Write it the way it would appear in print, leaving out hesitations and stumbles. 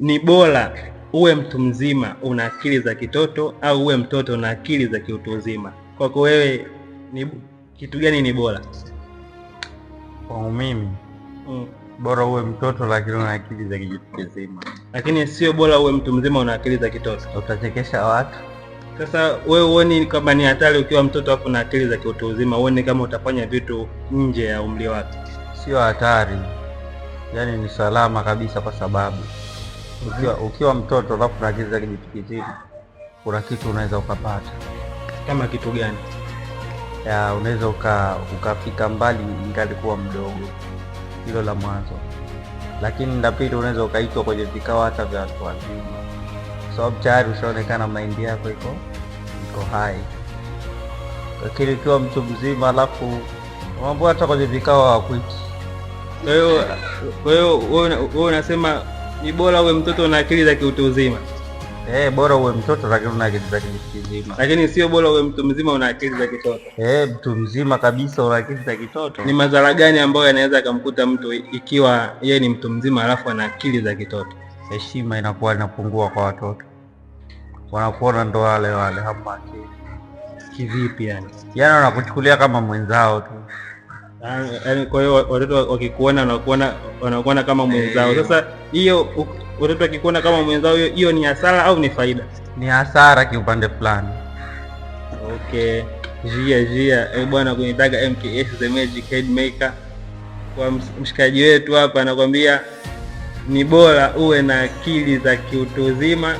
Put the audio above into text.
ni bora uwe mtu mzima una akili za kitoto au uwe mtoto una akili za kiutu uzima? Kwako wewe ni kitu gani ni bora? Kwa mimi bora uwe mtoto lakini una akili za kitu kizima. Lakini sio bora uwe mtu mzima una akili za kitoto? Utachekesha watu. Sasa wewe uone kama ni hatari ukiwa mtoto hapo na akili za kiutu uzima? Uone kama utafanya vitu nje ya umri wako? Sio hatari, yaani ni salama kabisa, kwa sababu ukiwa mtoto alafu na akili za kitu kizima, kuna kitu unaweza ukapata. Kama kitu gani? Unaweza ukafika mbali ingalikuwa mdogo, hilo la mwanzo. Lakini la pili, unaweza ukaitwa kwenye vikao hata vya watu wazima, sababu tayari ushaonekana maindi yako iko hai. Lakini ukiwa mtu mzima alafu mambo hata kwenye vikao hawakuiti. Kwa hiyo wewe unasema ni bora uwe mtoto na akili za kiutu uzima? Bora uwe mtoto lakini una akili za kitu kizima. Lakini sio bora uwe mtu mzima una akili za kitoto? Mtu mzima kabisa una akili za kitoto. Ni madhara gani ambayo yanaweza kumkuta mtu ikiwa yeye ni mtu mzima alafu ana akili za kitoto? Heshima inakuwa inapungua kwa watoto, wanakuona ndo wale hamna akili. Kivipi yani? Yaani wanakuchukulia kama mwenzao tu. Yaani kwa hiyo watoto wakikuona wanakuona kama mwenzao. Sasa hiyo watoto wakikuona kama mwenzao, hiyo ni hasara au ni faida? Ni hasara kiupande fulani. Okay. Jia bwana, kunitaga MKS the Magic Head Maker. Kwa mshikaji wetu hapa anakuambia ni bora uwe na akili za kiutu uzima